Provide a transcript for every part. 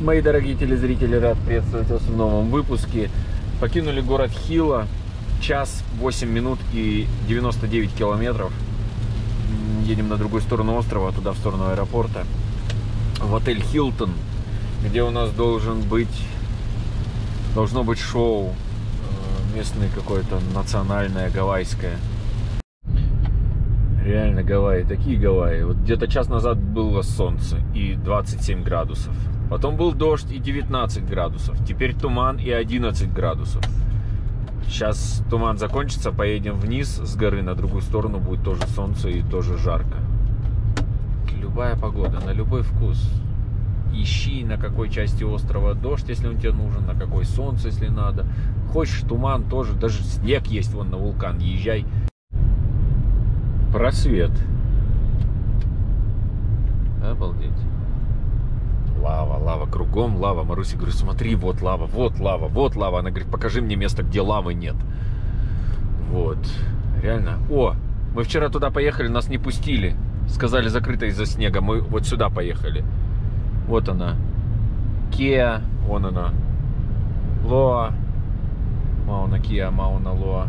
Мои дорогие телезрители, рад приветствовать вас в новом выпуске. Покинули город Хилла. Час 8 минут и 99 километров. Едем на другую сторону острова, туда, в сторону аэропорта. В отель Хилтон, где у нас должно быть шоу. Местное какое-то, национальное, гавайское. Реально Гавайи, такие Гавайи. Вот где-то час назад было солнце и 27 градусов. Потом был дождь и 19 градусов. Теперь туман и 11 градусов. Сейчас туман закончится, поедем вниз с горы, на другую сторону будет тоже солнце и тоже жарко. Любая погода, на любой вкус. Ищи, на какой части острова дождь, если он тебе нужен, на какой солнце, если надо. Хочешь туман, тоже, даже снег есть вон на вулкан, езжай. Просвет. Обалдеть. Лава, лава, кругом лава. Маруся, говорю, смотри, вот лава, вот лава, вот лава. Она говорит, покажи мне место, где лавы нет. Вот. Реально. О, мы вчера туда поехали, нас не пустили. Сказали, закрыто из-за снега. Мы вот сюда поехали. Вот она. Кеа. Вон она. Лоа. Мауна Кеа, Мауна Лоа.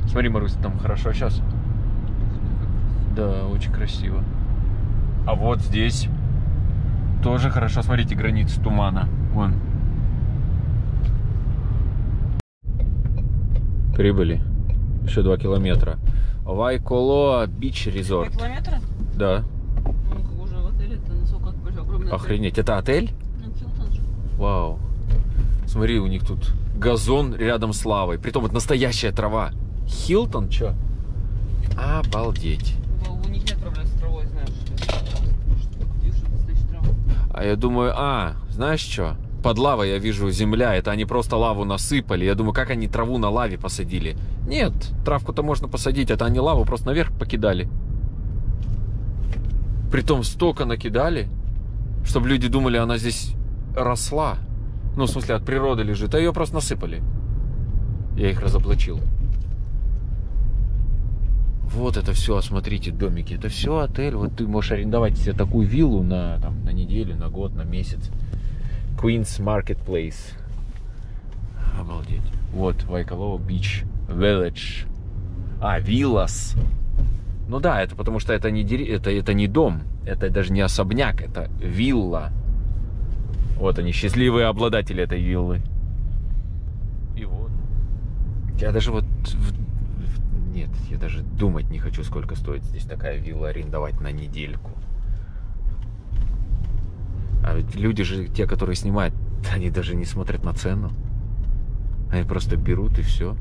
Смотри, Маруся, там хорошо сейчас. Да, очень красиво. А вот здесь тоже хорошо. Смотрите, границы тумана. Вон. Прибыли. Еще 2 километра. Вайколоа Бич Резорт. 2 километра? Да. Ну, как уже в отеле, это насколько большой, огромный Охренеть. Это отель? Ну, Хилтон же. Вау. Смотри, у них тут газон рядом с лавой. Притом вот настоящая трава. Хилтон, чё? Обалдеть. У них нет проблем с травой, знаешь. Видишь, настоящая трава. А я думаю, знаешь что? Под лавой я вижу земля, это они просто лаву насыпали. Я думаю, как они траву на лаве посадили? Нет, травку-то можно посадить, это они лаву просто наверх покидали. Притом столько накидали, чтобы люди думали, она здесь росла. Ну, в смысле, от природы лежит, а ее просто насыпали. Я их разоблачил. Вот это все, смотрите, домики. Это все отель. Вот ты можешь арендовать себе такую виллу на неделю, на год, на месяц. Queen's Marketplace. Обалдеть. Вот, Вайколоа Бич Village. Виллас. Ну да, это потому что это не дом. Это даже не особняк, это вилла. Вот они, счастливые обладатели этой виллы. И вот. Я даже вот... Нет, я даже думать не хочу, сколько стоит здесь такая вилла арендовать на недельку. А ведь люди же, те, которые снимают, они даже не смотрят на цену. Они просто берут и все.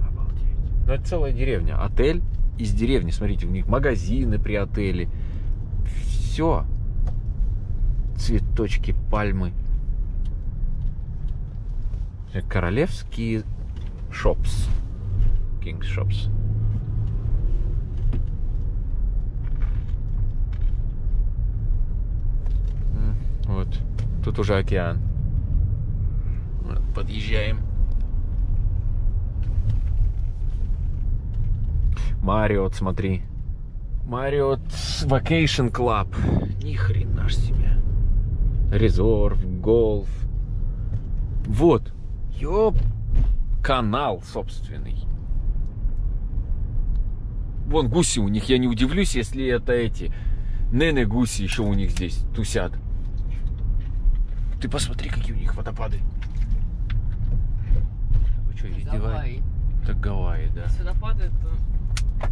Обалдеть. Ну, это целая деревня. Отель из деревни. Смотрите, у них магазины при отеле. Все. Цветочки, пальмы. Королевские шопс. King's Shops. Вот. Тут уже океан. Вот, подъезжаем. Marriott, смотри. Marriott Vacation Club. Ни хрена ж себе. Резорт, голф. Вот. Ёп. Канал собственный. Вон гуси у них. Я не удивлюсь, если это эти нене-гуси еще у них здесь тусят. Ты посмотри, какие у них водопады. Вы что, издеваетесь? Так Гавайи, да. Водопады это...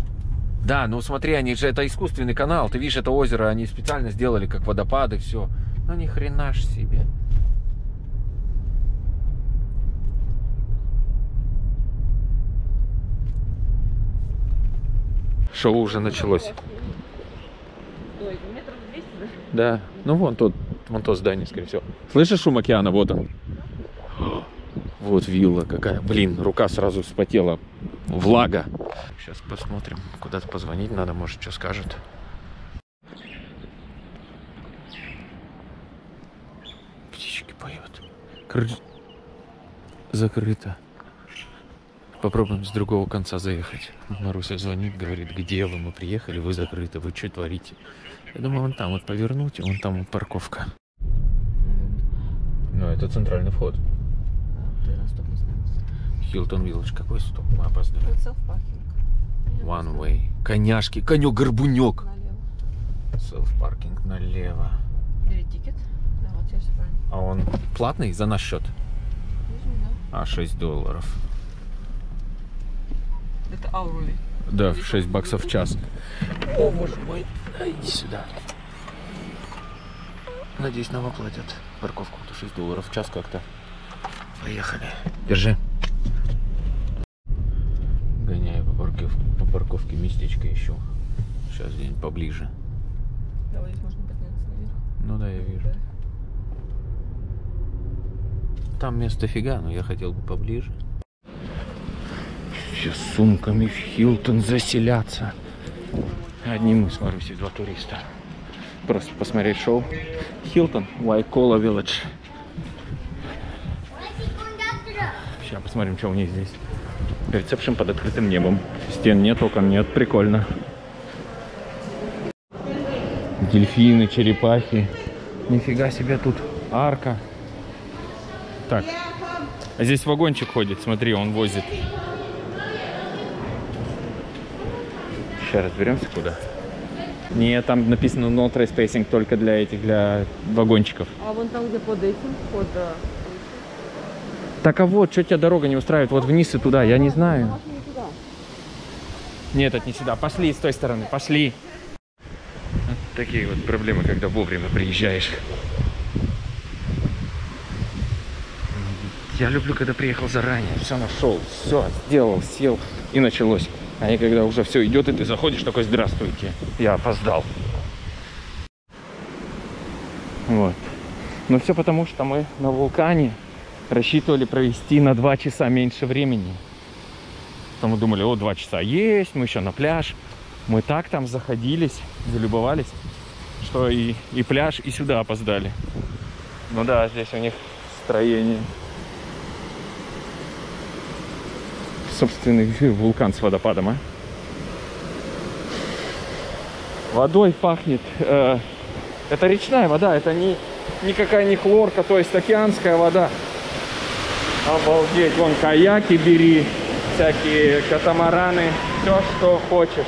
Да, ну смотри, они же, это искусственный канал. Ты видишь, это озеро они специально сделали как водопады, все. Ну ни хрена ж себе. Шоу уже началось. Ой, метров 200, да? Да. Ну вон то здание, скорее всего. Слышишь шум океана? Вот он. Вот вилла какая. Блин, рука сразу вспотела. Влага. Сейчас посмотрим. Куда-то позвонить надо, может, что скажет. Птички поют. Закрыто. Попробуем с другого конца заехать. Маруся звонит, говорит, где вы? Мы приехали, вы закрыты, вы что творите? Я думаю, вон там вот повернуть, вон там вот парковка. Ну, это центральный вход. Хилтон Вилледж. Какой стоп? Мы опаздываем. One way. Коняшки. Конек-горбунек. Селф-паркинг налево. Бери тикет. Да, вот я все правильно. А он платный за наш счет? А, $6. Это ауровый. Да, $6 в час. О, боже мой. Иди сюда. Надеюсь, нам оплатят парковку-то $6 в час как-то. Поехали. Держи. Гоняю по парковке местечко ищу. Сейчас где-нибудь поближе. Да, здесь можно подняться наверх. Ну да, я вижу. Да. Там места фига, но я хотел бы поближе. Все с сумками в Хилтон заселяться. Одни мы с Марусей, 2 туриста. Просто посмотреть шоу. Хилтон, Waikoloa Village. Сейчас посмотрим, что у них здесь. Ресепшн под открытым небом. Стен нет, окон нет. Прикольно. Дельфины, черепахи. Нифига себе, тут арка. Так. А здесь вагончик ходит, смотри, он возит. Сейчас разберемся, куда. Нет, там написано no trespassing только для этих, для вагончиков. А вон там, где под этим, под... Так а вот, что тебя дорога не устраивает? Вот вниз и туда, я не знаю. Нет, это не сюда. Пошли с той стороны, пошли. Вот такие вот проблемы, когда вовремя приезжаешь. Я люблю, когда приехал заранее, все нашел, все сделал, сел и началось. А не когда уже все идет, и ты заходишь, такой: здравствуйте, я опоздал. Вот. Но все потому, что мы на вулкане рассчитывали провести на 2 часа меньше времени. То мы думали, о, 2 часа есть, мы еще на пляж. Мы так там заходились, залюбовались, что и пляж, и сюда опоздали. Ну да, здесь у них строение. Собственный вулкан с водопадом, а? Водой пахнет. Это речная вода, это никакая не хлорка, то есть океанская вода. Обалдеть, вон каяки бери, всякие катамараны, все, что хочешь.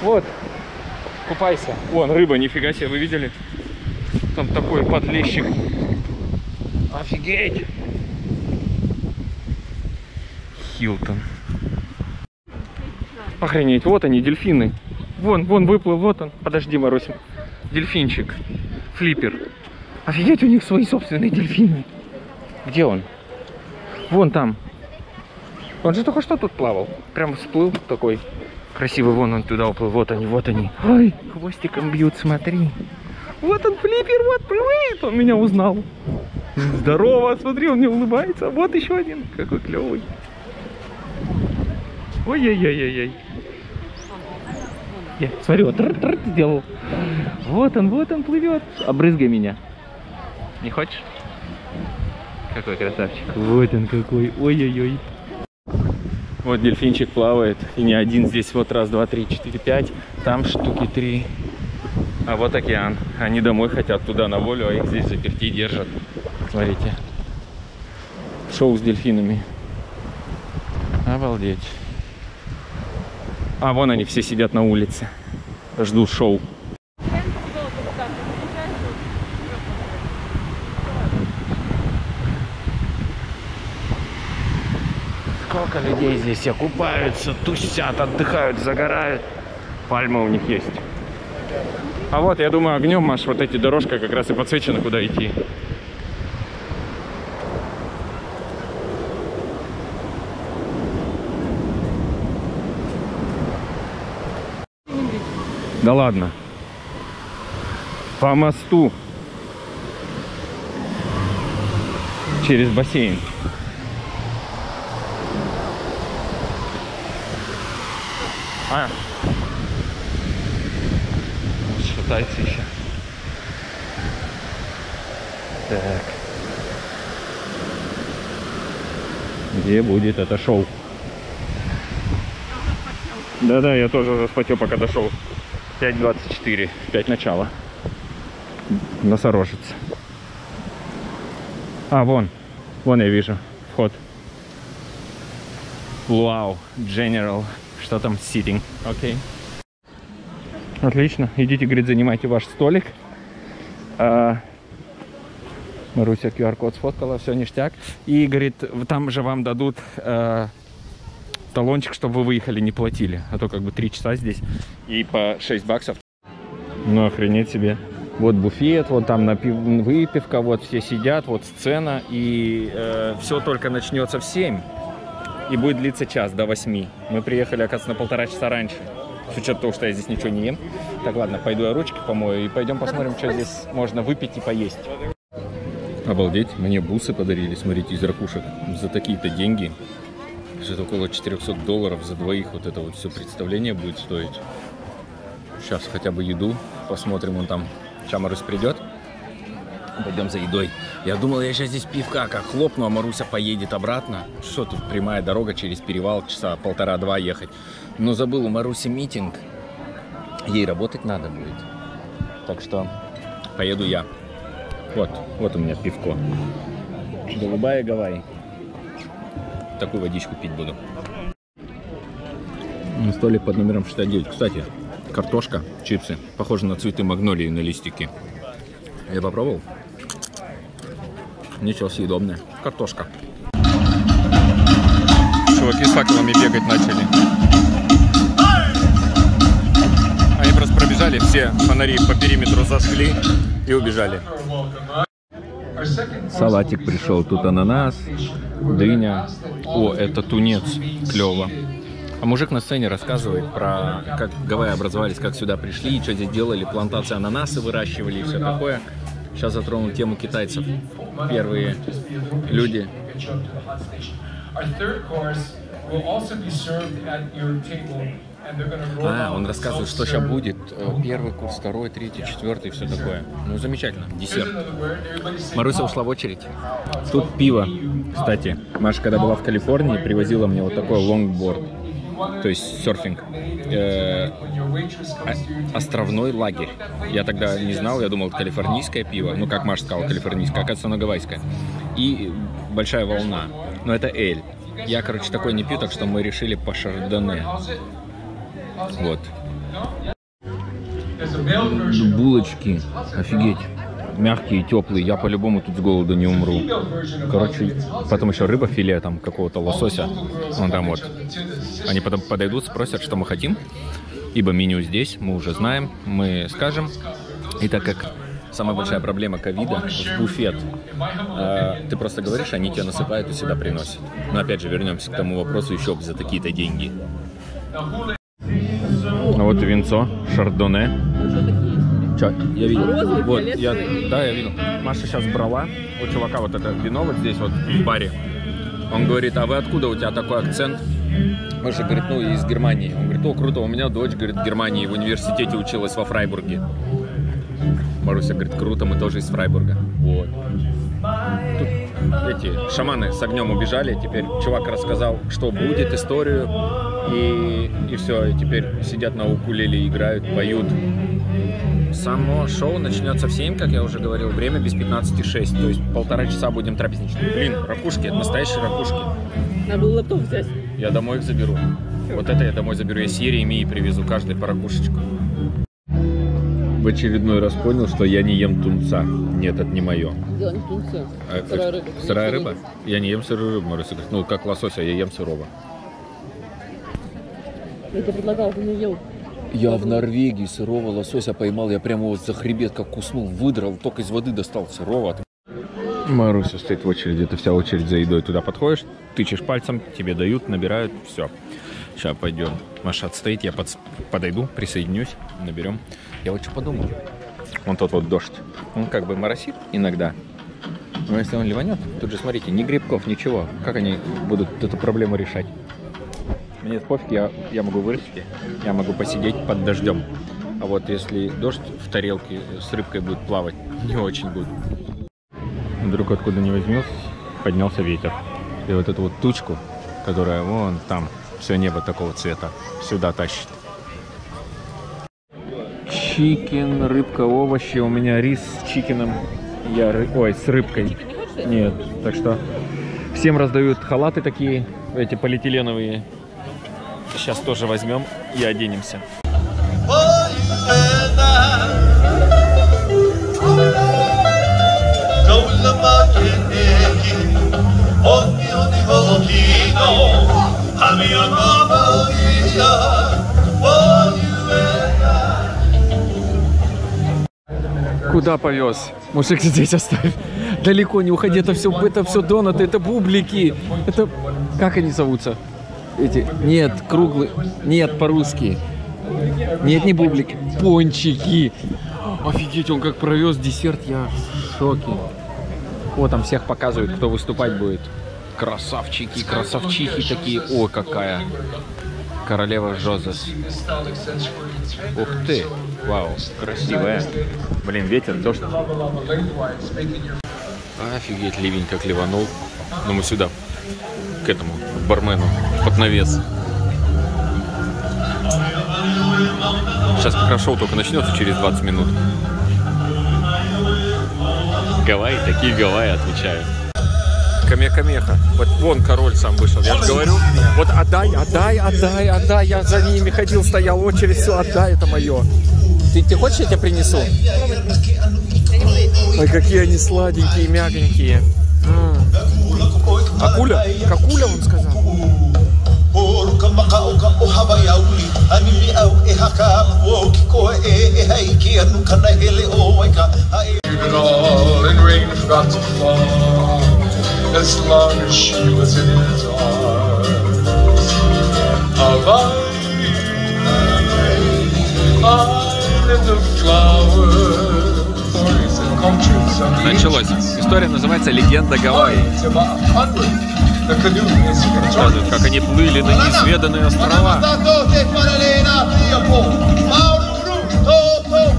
Вот, купайся. Вон рыба, нифига себе, вы видели? Там такой подлещик. Офигеть! Хилтон. Охренеть, вот они, дельфины. Вон выплыл, вот он. Подожди, Маруся. Дельфинчик. Флиппер. Офигеть, у них свои собственные дельфины. Где он? Вон там. Он же только что тут плавал. Прям всплыл такой красивый. Вон он туда уплыл. Вот они, вот они. Ой, хвостиком бьют, смотри. Вот он, Флиппер, вот плывет. Он меня узнал. Здорово, смотри, он мне улыбается. Вот еще один. Какой клевый. Ой-ой-ой-ой-ой. Смотри, вот сделал. Вот он плывет. Обрызгай меня. Не хочешь? Какой красавчик. Вот он какой. Ой-ой-ой. Вот дельфинчик плавает. И не один здесь. Вот раз, два, три, четыре, пять. Там штуки 3. А вот океан. Они домой хотят, туда на волю, а их здесь заперти держат. Смотрите. Шоу с дельфинами. Обалдеть. А вон они все сидят на улице. Ждут шоу. Сколько людей здесь все купаются, тусят, отдыхают, загорают. Пальма у них есть. А вот, я думаю, огнем, Маш, вот эти дорожка как раз и подсвечена, куда идти. Да ладно. По мосту. Через бассейн. А. Шатается еще. Так. Где будет это шоу? Да-да, я тоже уже вспотел, пока дошел. 5:24, 5 начала. Носорожец. А, вон я вижу вход. Вау, General. Что там? Sitting. Окей. Отлично. Идите, говорит, занимайте ваш столик. Маруся QR-код сфоткала, все ништяк. И, говорит, там же вам дадут талончик, чтобы вы выехали, не платили. А то как бы 3 часа здесь и по 6 баксов. Ну, охренеть себе. Вот буфет, вот там выпивка, вот все сидят, вот сцена. И все только начнется в 7. И будет длиться час до 8. Мы приехали, оказывается, на 1,5 часа раньше. С учетом того, что я здесь ничего не ем. Так, ладно, пойду я ручки помою и пойдем посмотрим, что здесь можно выпить и поесть. Обалдеть, мне бусы подарили, смотрите, из ракушек. За такие-то деньги. Что-то около $400 за двоих. Вот это вот все представление будет стоить. Сейчас хотя бы еду посмотрим, вон там Марусь придет. Пойдем за едой. Я думал, я сейчас здесь пивка как хлопну, а Маруся поедет обратно. Что тут, прямая дорога через перевал, часа 1,5-2 ехать. Но забыл, у Маруси митинг. Ей работать надо будет. Так что поеду я. Вот у меня пивко. Голубая Гавайи. Такую водичку пить буду. Столик под номером 69. Кстати, картошка, чипсы. Похоже на цветы магнолии на листике. Я попробовал. Ничего, съедобное. Картошка. Чуваки с факелами бегать начали. Они просто пробежали, все фонари по периметру зажгли и убежали. Салатик пришел. Тут ананас, дыня. О, это тунец. Клево. А мужик на сцене рассказывает про как Гавайи образовались, как сюда пришли, что здесь делали, плантации ананасы выращивали и все такое. Сейчас затронул тему китайцев. Первые люди. Он рассказывает, что сейчас будет. Первый курс, второй, третий, четвертый, все такое. Ну, замечательно. Десерт. Маруся ушла в очередь. Тут пиво. Кстати, Маша, когда была в Калифорнии, привозила мне вот такой лонгборд. То есть серфинг. Островной лагерь. Я тогда не знал, я думал, это калифорнийское пиво. Ну, как Маша сказала, калифорнийское. Оказывается, оно гавайское. И большая волна. Но это эль. Я, короче, такой не пью, так что мы решили по шардоне. Вот. Булочки. Офигеть. Мягкие, теплые. Я по-любому тут с голоду не умру. Короче, потом еще рыба, филе там какого-то лосося. Вон там вот. Они потом подойдут, спросят, что мы хотим. Ибо меню здесь, мы уже знаем, мы скажем. И так как самая большая проблема ковида в буфет. Ты просто говоришь, они тебе насыпают и сюда приносят. Но опять же, вернемся к тому вопросу еще за такие-то деньги. А вот и винцо, шардоне. Че, я видел. Розовый, вот, фиолетовый. я видел. Маша сейчас брала у чувака вот это вино вот здесь вот в баре. Он говорит, а вы откуда, у тебя такой акцент? Маша говорит, ну из Германии. Он говорит, о, круто, у меня дочь, говорит, в Германии в университете училась во Фрайбурге. Маруся говорит, круто, мы тоже из Фрайбурга. Вот. Тут эти шаманы с огнем убежали, теперь чувак рассказал, что будет, историю, и все, и теперь сидят на укулеле, играют, поют. Само шоу начнется в 7, как я уже говорил, время без 15:06, то есть 1,5 часа будем трапезничать. Блин, ракушки, это настоящие ракушки. Надо было лаптоп взять. Я домой их заберу. Вот это я домой заберу, я Сири и Мии привезу, каждый по ракушечку. В очередной раз понял, что я не ем тунца. Нет, это не мое. Дело не в тунце. Сырая рыба. Сырая рыба? Я не ем сырую рыбу, Маруся говорит. Ну, как лосося, я ем сырого. Я тебе предлагал, ты не ел. Я в Норвегии сырого лосося поймал, я прямо вот за хребет как куснул, выдрал, только из воды достал сырого. Маруся стоит в очереди, это вся очередь за едой. Туда подходишь, тычешь пальцем, тебе дают, набирают, все. Сейчас пойдем. Маша отстоит, я подойду, присоединюсь, наберем. Я вот что подумал. Вон тот вот дождь. Он как бы моросит иногда. Но если он ливанет, тут же смотрите, ни грибков, ничего. Как они будут эту проблему решать? Мне пофиг, я могу вырасти, я могу посидеть под дождем. А вот если дождь в тарелке с рыбкой будет плавать, не очень будет. Вдруг откуда ни возьмешь, поднялся ветер. И вот эту вот тучку, которая вон там Все небо такого цвета сюда тащит. Чикен, рыбка, овощи. У меня рис с чикеном. Ой, с рыбкой. Нет, так что всем раздают халаты такие, эти полиэтиленовые. Сейчас тоже возьмем и оденемся. Куда повез? Мужик, здесь оставь. Далеко не уходи, это все донаты, это бублики. Это... Как они зовутся? Эти... Нет, круглые. Нет, по-русски. Нет, не бублики. Пончики. Офигеть, он как провез десерт, я в шоке. Вот там всех показывают, кто выступать будет. Красавчики, красавчихи такие. О, какая. Королева Жозес. Ух ты. Вау, красивая. Блин, ветер, дождь. Офигеть, ливень как ливанул. Но мы сюда, к этому, к бармену, под навес. Сейчас как раз шоу только начнется через 20 минут. Гавайи, такие Гавайи, отвечаю. Камеха. Вот вон король сам вышел. Я же говорю, вот отдай. Я за ними ходил, стоял, очередь, все, отдай, это мое. Ты хочешь, я тебе принесу? Ой, какие они сладенькие, мягенькие. Акуля? Какуля, он сказал. As long as she was in his arms, I'm in the flowers. Началось. История называется «Легенда Гавайи». Рассказывают, как они плыли на неизведанные острова.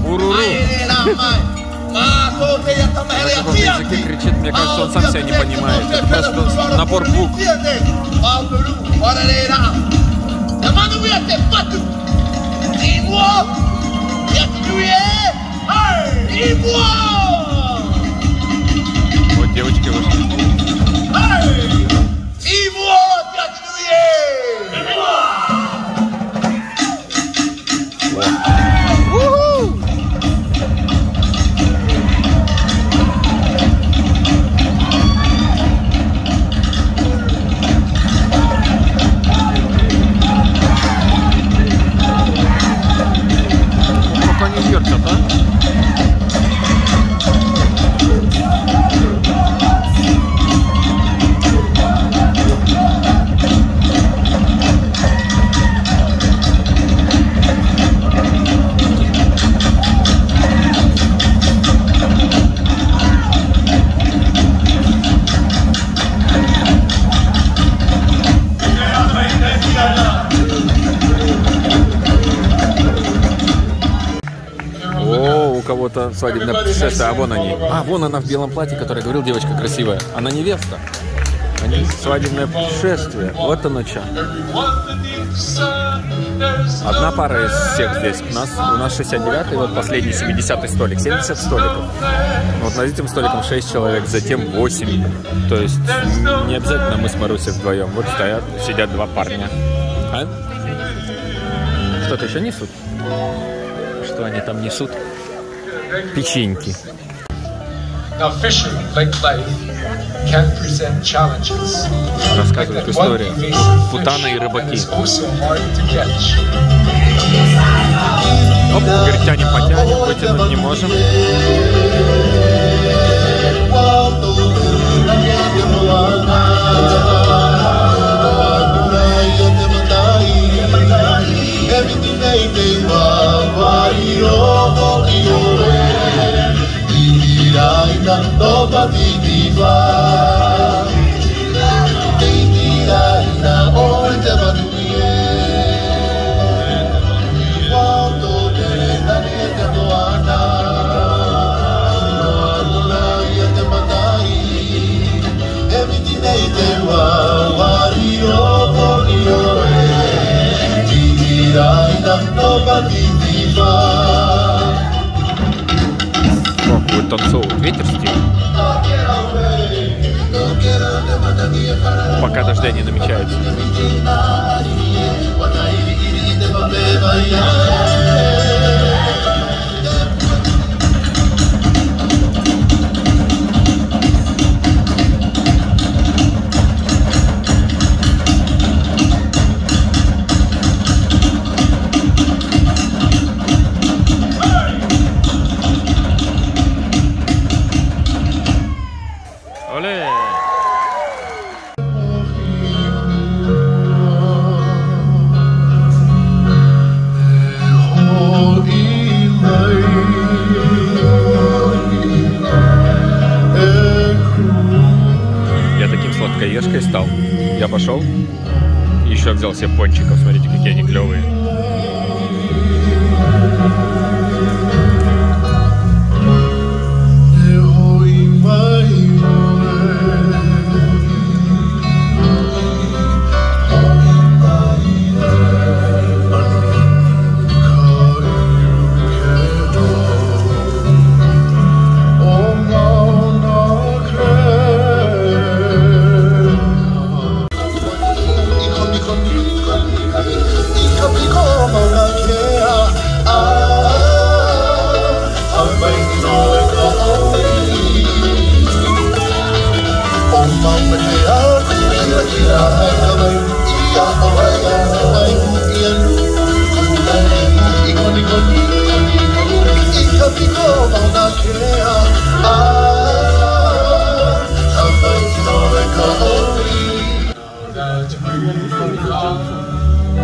Уруру. На каком языке кричит, мне кажется, он сам себя не понимает. Это просто набор букв. Вот девочки вышли. Как они вертят, а? Кого-то свадебное путешествие, а вон они. А, вон она в белом платье, которая говорил, девочка красивая. Она невеста. Они свадебное путешествие. Вот оно что. Одна пара из всех здесь. У нас 69-й, вот последний 70-й столик. 70 столиков. Вот над этим столиком 6 человек, затем 8. То есть не обязательно мы с Марусей вдвоем. Вот стоят, сидят два парня. А? Что-то еще несут? Что они там несут? Печеньки. Рассказывает историю. Путана и рыбаки. Оп, говорит, потянем, вытянуть не можем. подтанцовывают. Ветер стих. Пока дождя не намечается. Оле! Я таким сладкоежкой стал. Я пошел, еще взял себе пончиков. Смотрите, какие они клевые.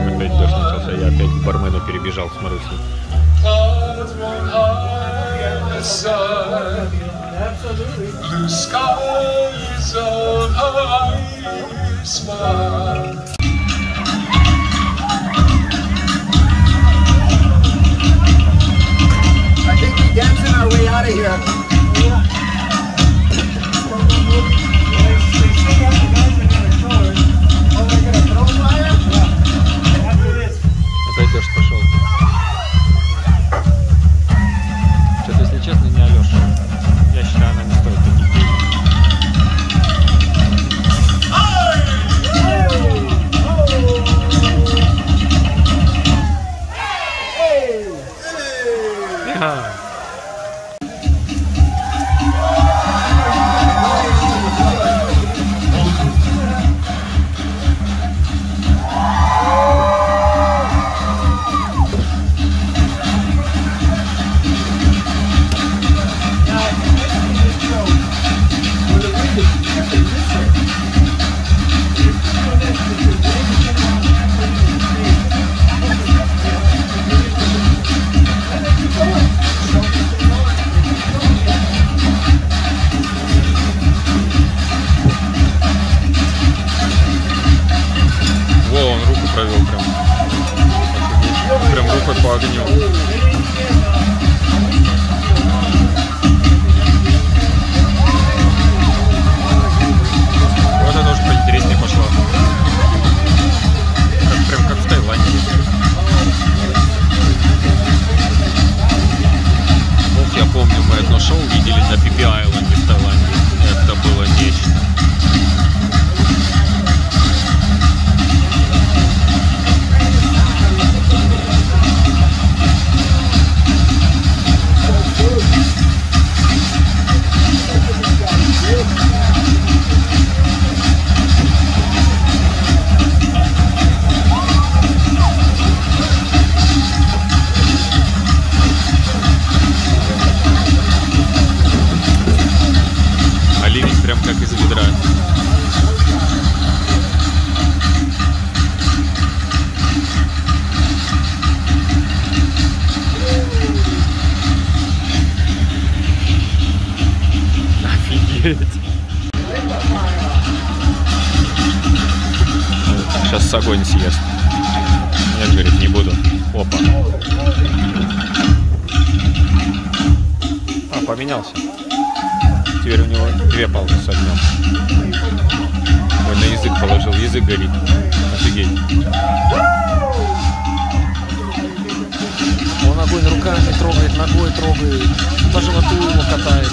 Опять дождь начался, я опять к бармену перебежал с Марусей. Blue skies of high smile. I think we're dancing our way out of here. Опять дождь пошел. Что-то, если честно, не Алеша. Я считаю, она не стоит таких денег. Во, он руку провел прям. Прям рукой по огню. Вот это уже поинтереснее пошло. Прям как в Таиланде. Вот я помню, мы одно шоу видели на Пипи Айленде в Таиланде. Это было нечто. А ливень прям как из ведра. Офигеть. Сейчас огонь съест. Нет, говорит, не буду. Опа. А, поменялся. Теперь у него две палки с огнем. Ой, на язык положил, язык горит. Офигеть. Он огонь руками трогает, ногой трогает, по животу его катает.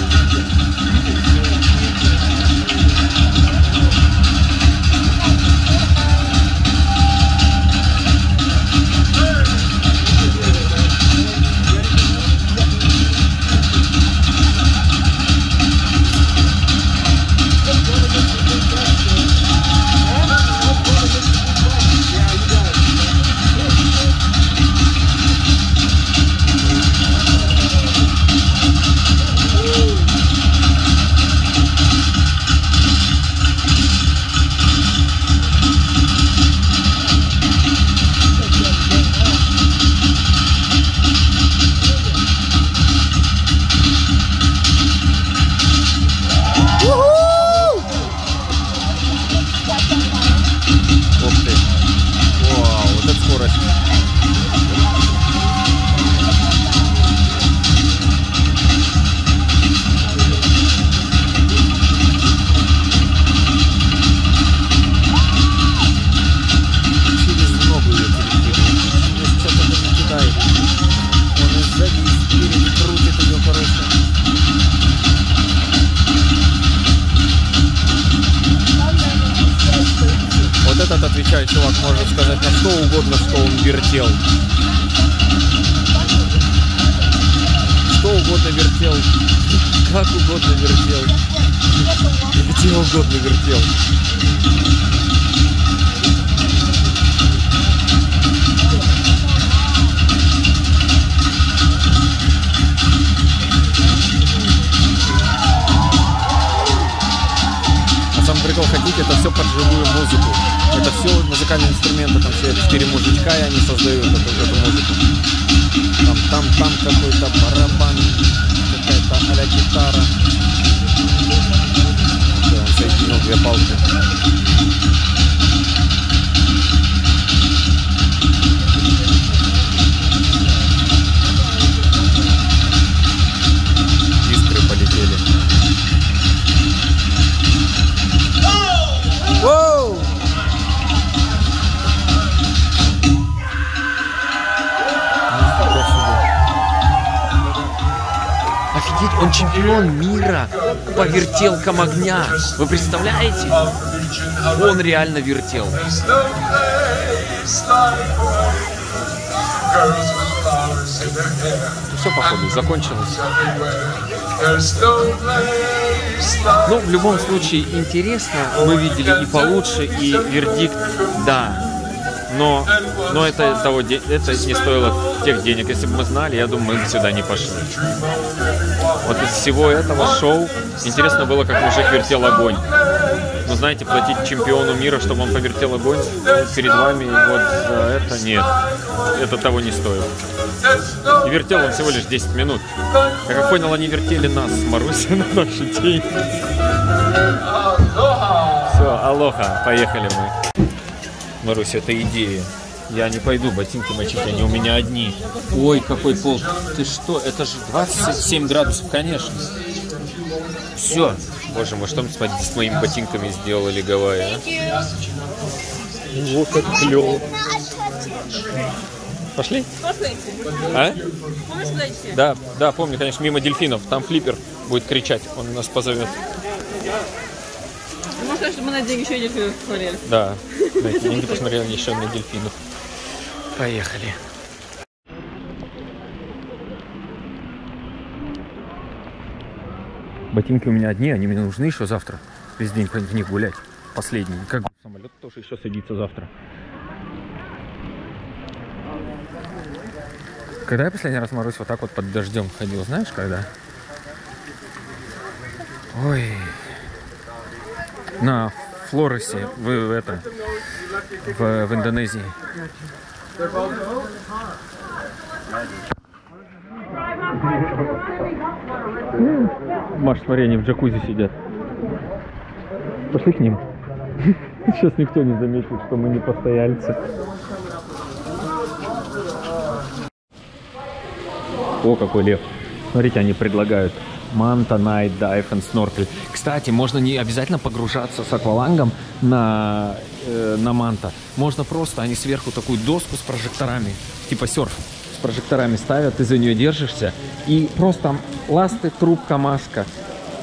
Отвечает чувак, может сказать на что угодно, что он вертел. Что угодно вертел, как угодно вертел, где угодно вертел. А сам прикол, хотите, это все под живую музыку. Это все музыкальные инструменты, там все 4 мужичка, и они создают эту музыку. Там какой-то барабан, какая-то а-ля гитара. Все, он соединил 2 палки. Искры полетели. Воу! Офигеть, он чемпион мира по вертелкам огня. Вы представляете? Он реально вертел. Все, походу, закончилось. Ну, в любом случае, интересно. Мы видели и получше, и вердикт, да. Но это не стоило тех денег. Если бы мы знали, я думаю, мы бы сюда не пошли. Вот из всего этого шоу интересно было, как мужик вертел огонь. Но знаете, платить чемпиону мира, чтобы он повертел огонь перед вами, вот за это нет. Это того не стоит. И вертел он всего лишь 10 минут. Как я понял, они вертели нас с Марусей на наши деньги. Все, алоха, поехали мы. Маруся, это идея. Я не пойду ботинки мочить, они у меня одни. Ой, какой пол. Ты что, это же 27 градусов, конечно. Все. Боже мой, что с моими ботинками сделали Гавайи, а? Вот как клево. Пошли? Пошли. А? Помнишь, куда идти? Да, помню, конечно, мимо дельфинов. Там флиппер будет кричать, он нас позовет. Можно сказать, что мы на деньги еще и дельфинов посмотрели. Да, на эти деньги посмотрели еще на дельфинов. Поехали. Ботинки у меня одни, они мне нужны еще завтра. Весь день в них гулять. Последний. Как самолет тоже еще садится завтра. Когда я последний раз, Марусь, вот так вот под дождем ходил, знаешь, когда? Ой. На Флорисе, в Индонезии. Маш, смотри, они в джакузи сидят. Пошли к ним. Сейчас никто не заметит, что мы не постояльцы. О, какой лев. Смотрите, они предлагают Manta Night Dive and Snorkel. Кстати, можно не обязательно погружаться с аквалангом на Манта. Можно просто, они сверху такую доску с прожекторами, типа серф, прожекторами ставят, ты за нее держишься, и просто ласты, трубка, маска.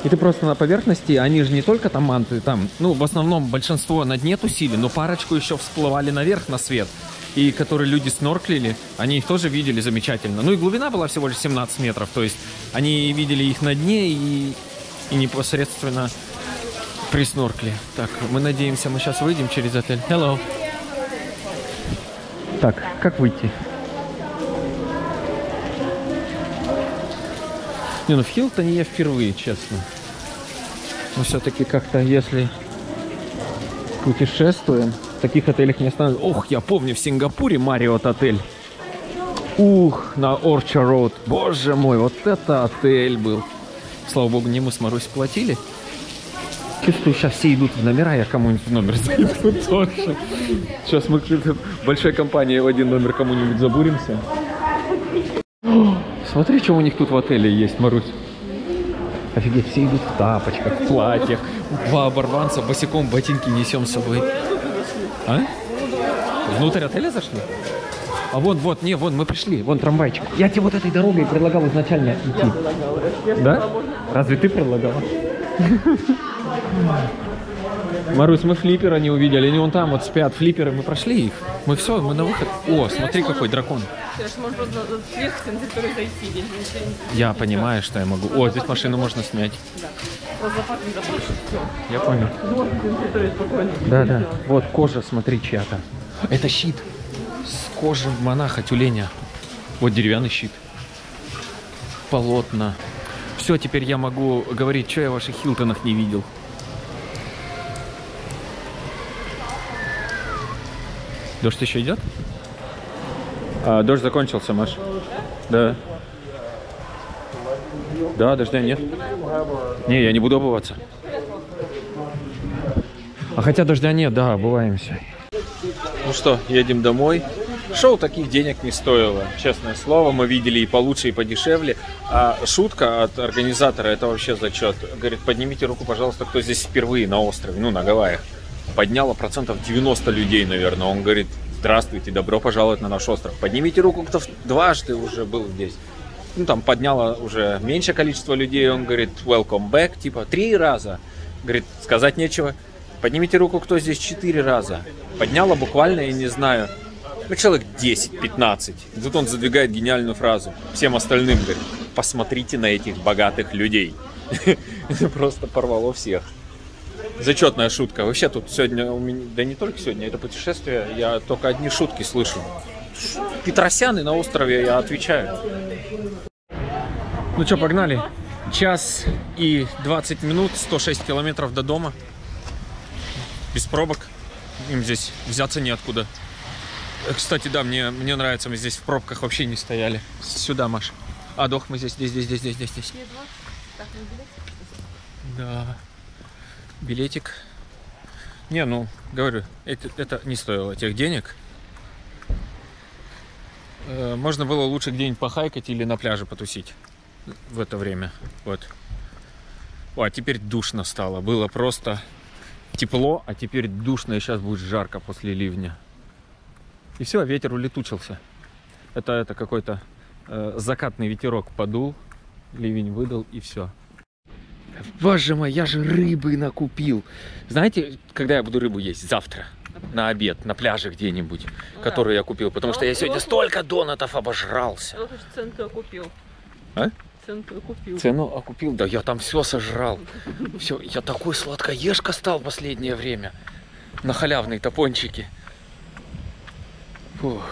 И ты просто на поверхности, они же не только там манты, там, ну, в основном большинство на дне тусили, но парочку еще всплывали наверх на свет. И которые люди снорклили, они их тоже видели замечательно. Ну и глубина была всего лишь 17 метров, то есть они видели их на дне и непосредственно при сноркле. Так, мы надеемся, мы сейчас выйдем через отель. Hello. Так, как выйти? Не, ну в Хилтоне я впервые, честно. Но все-таки как-то, если путешествуем, в таких отелях не останавливаемся. Ох, я помню, в Сингапуре Marriott отель. Ух, на Orchard Road. Боже мой, вот это отель был. Слава богу, не мы с Марусей платили. Чувствую, сейчас все идут в номера, я кому-нибудь в номер зайду тоже. Сейчас мы большой компанией в один номер кому-нибудь забуримся. О, смотри, что у них тут в отеле есть, Марусь. Офигеть, все идут в тапочках, в платьях. Два оборванца босиком ботинки несем с собой. А? Внутрь отеля зашли? А вон, мы пришли, вон трамвайчик. Я тебе вот этой дорогой предлагал изначально идти. Да? Разве ты предлагала? Марусь, мы флиппера не увидели, они вон там вот спят, флипперы, мы прошли их. Мы все, мы на выход. О, смотри, какой дракон. Я понимаю, что я могу. О, здесь машину можно снять. Я понял. Да. Вот кожа, смотри, чья-то. Это щит с кожи монаха, тюленя. Вот деревянный щит. Полотна. Все, теперь я могу говорить, что я в ваших Хилтонах не видел. Дождь еще идет? А, дождь закончился, Маш. Да. Да, дождя нет. Не, я не буду обуваться. А хотя дождя нет, да, обуваемся. Ну что, едем домой. Шоу таких денег не стоило, честное слово. Мы видели и получше, и подешевле. А шутка от организатора, это вообще зачет. Говорит, поднимите руку, пожалуйста, кто здесь впервые на острове, ну, на Гавайях. Подняло процентов 90 людей, наверное. Он говорит, здравствуйте, добро пожаловать на наш остров. Поднимите руку, кто дважды уже был здесь. Ну, там подняло уже меньшее количество людей. Он говорит, welcome back, типа 3 раза. Говорит, сказать нечего. Поднимите руку, кто здесь 4 раза. Подняло буквально, я не знаю, ну, человек 10-15. И тут он задвигает гениальную фразу. Всем остальным говорит, посмотрите на этих богатых людей. Это просто порвало всех. Зачетная шутка. Вообще тут сегодня, да не только сегодня, это путешествие, я только одни шутки слышу. Петросяны на острове, я отвечаю. Ну что, погнали. 1 час и 20 минут, 106 километров до дома. Без пробок. Им здесь взяться неоткуда. Кстати, да, мне нравится, мы здесь в пробках вообще не стояли. Сюда, Маша. А, дох, мы здесь. Да. Билетик. Не, ну, говорю, это не стоило тех денег. Можно было лучше где-нибудь похайкать или на пляже потусить в это время. Вот. О, а теперь душно стало. Было просто тепло, а теперь душно, и сейчас будет жарко после ливня. И все, ветер улетучился. Это какой-то закатный ветерок подул, ливень выдал, и все. Боже мой, я же рыбы накупил. Знаете, когда я буду рыбу есть? Завтра. На обед, на пляже где-нибудь, которую я купил. Потому что я сегодня столько донатов обожрался. Цену ты окупил. А? Цену ты окупил. Цену окупил? Да я там все сожрал. Все, я такой сладкоежка стал в последнее время. На халявные топончики. Фух.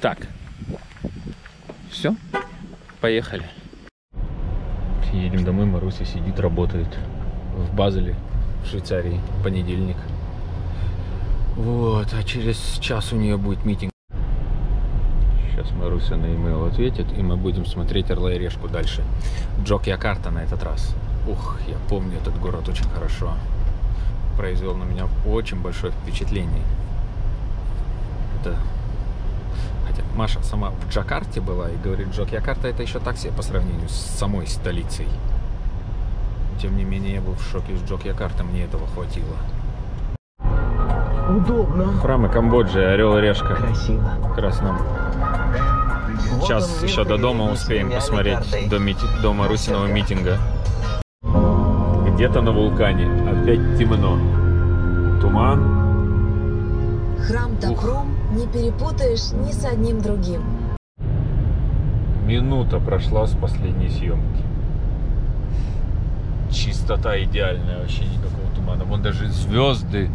Так. Все. Поехали. Едем домой, Маруся сидит, работает в Базеле, в Швейцарии, понедельник. Вот, а через час у нее будет митинг. Сейчас Маруся на e-mail ответит, и мы будем смотреть «Орла и решку» дальше. Джокьякарта на этот раз. Ух, я помню этот город очень хорошо. Произвел на меня очень большое впечатление. Это... Хотя Маша сама в Джакарте была и говорит, Джокьякарта это еще так себе по сравнению с самой столицей. Тем не менее, я был в шоке с Джокьякарта, мне этого хватило. Удобно. Храмы Камбоджи, Орел и решка. Красиво. В красном Сейчас еще до дома успеем посмотреть, до Марусиного митинга. Где-то на вулкане опять темно. Туман. Храм Тапрум не перепутаешь ни с одним другим. Минута прошла с последней съемки. Чистота идеальная, вообще никакого тумана. Вон даже звезды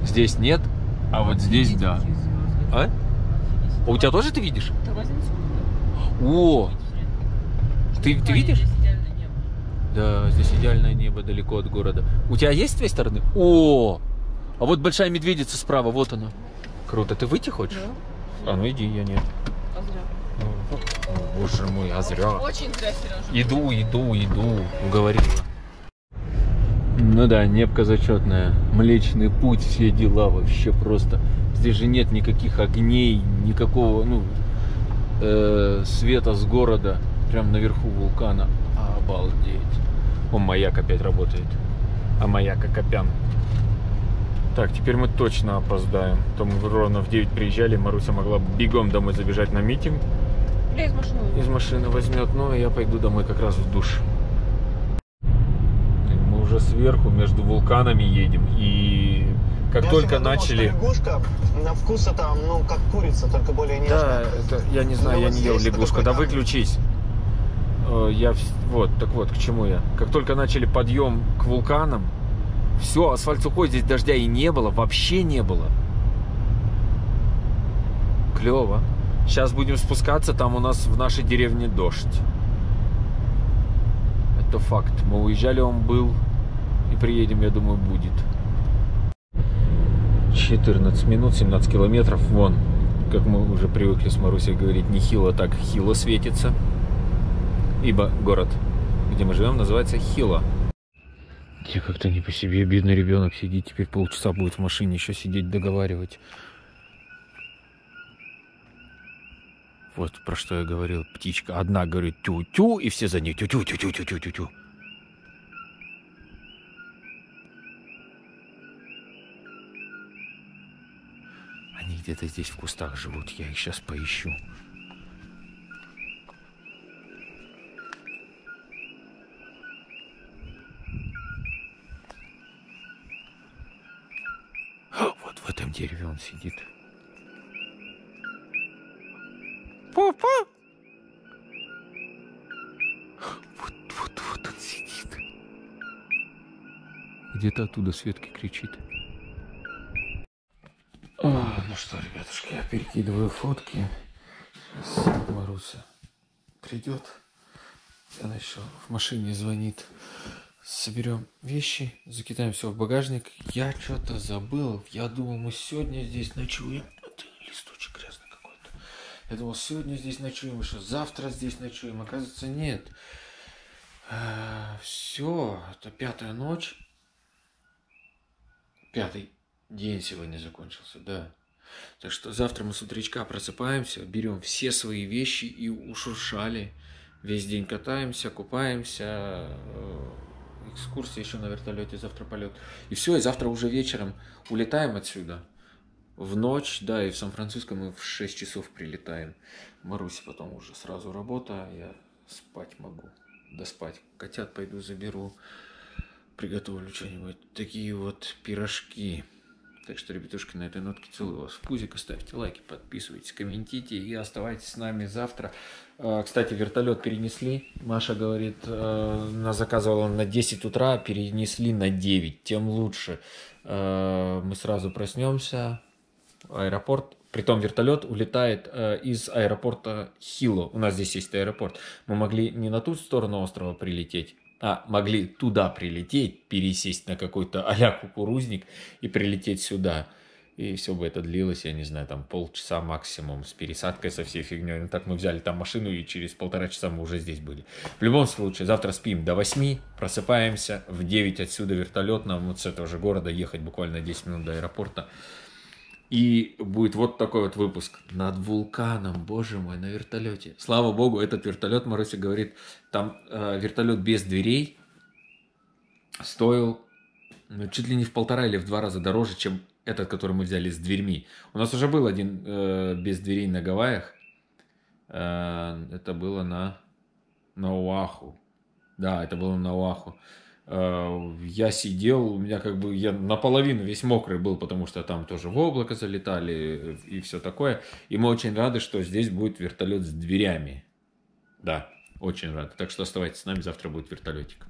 здесь нет, а вот здесь да. А? У тебя тоже ты видишь? О! Ты видишь? Да, здесь идеальное небо далеко от города. У тебя есть с твоей стороны? О! А вот большая медведица справа, вот она. Круто. Ты выйти хочешь? Да. А ну иди, я нет. А зря. О, боже мой, а зря. Очень зря, Сережа. Иду. Уговорила. Ну да, небка зачетная. Млечный путь, все дела вообще просто. Здесь же нет никаких огней, никакого, света с города. Прям наверху вулкана. Обалдеть. О, маяк опять работает. А маяк Акопян. Так, теперь мы точно опоздаем. То мы ровно в 9 приезжали, Маруся могла бегом домой забежать на митинг. Или из машины. Из машины возьмет, но я пойду домой как раз в душ. Мы уже сверху между вулканами едем, и как только начали... Лягушка на вкус это, как курица, только более нежная. Да, это, я не знаю, я не ел лягушку. Да выключись. Вот, к чему я. Как только начали подъем к вулканам, все, асфальт сухой, здесь дождя и не было, вообще не было. Клево. Сейчас будем спускаться, там у нас в нашей деревне дождь. Это факт. Мы уезжали, он был, и приедем, я думаю, будет. 14 минут, 17 километров, вон, как мы уже привыкли с Марусей говорить, не Хило, так Хило светится. Ибо город, где мы живем, называется Хило. Мне как-то не по себе, бедный ребенок сидит, теперь полчаса будет в машине еще сидеть, договаривать. Вот про что я говорил, птичка. Одна говорит тю-тю, и все за ней тю-тю-тю-тю-тю-тю-тю. Они где-то здесь в кустах живут, я их сейчас поищу. Вот в этом дереве он сидит. Папа! Вот он сидит. Где-то оттуда Светка кричит. Ну что, ребятушки, я перекидываю фотки. Сейчас Маруся придет. Она еще в машине звонит. Соберем вещи, закидаем все в багажник. Я что-то забыл. Я думал, мы сегодня здесь ночуем. Это листочек грязный какой-то. Я думал, сегодня здесь ночуем, еще завтра здесь ночуем. Оказывается, нет. Все, это 5-я ночь. 5-й день сегодня закончился, да. Так что завтра мы с утречка просыпаемся, берем все свои вещи и ушуршали. Весь день катаемся, купаемся. Экскурсия еще на вертолете, завтра полет. И все, и завтра уже вечером улетаем отсюда. В ночь, да, и в Сан-Франциско мы в 6 часов прилетаем. Маруси потом уже сразу работа, я спать могу. Доспать. Котят пойду заберу. Приготовлю что-нибудь. Такие вот пирожки. Так что, ребятушки, на этой нотке целую вас в пузико. Ставьте лайки, подписывайтесь, комментируйте и оставайтесь с нами завтра. Кстати, вертолет перенесли. Маша говорит, нас заказывала на 10 утра, перенесли на 9. Тем лучше. Мы сразу проснемся. Аэропорт. Притом вертолет улетает из аэропорта Хило. У нас здесь есть аэропорт. Мы могли не на ту сторону острова прилететь, а могли туда прилететь, пересесть на какой-то а-ля кукурузник и прилететь сюда. И все бы это длилось, я не знаю, там полчаса максимум с пересадкой, со всей фигней. Ну так мы взяли там машину и через 1,5 часа мы уже здесь были. В любом случае, завтра спим до 8, просыпаемся в 9 отсюда вертолет. Нам вот с этого же города ехать буквально 10 минут до аэропорта. И будет вот такой вот выпуск над вулканом, боже мой, на вертолете. Слава богу, этот вертолет, Маруся говорит, там вертолет без дверей стоил чуть ли не в 1,5 или в 2 раза дороже, чем этот, который мы взяли с дверьми. У нас уже был один без дверей на Гавайях. Это было на Оаху. Да, это было на Оаху. Я сидел, у меня как бы, я наполовину весь мокрый был, потому что там тоже в облако залетали и все такое. И мы очень рады, что здесь будет вертолет с дверями. Да, очень рады. Так что оставайтесь с нами, завтра будет вертолетик.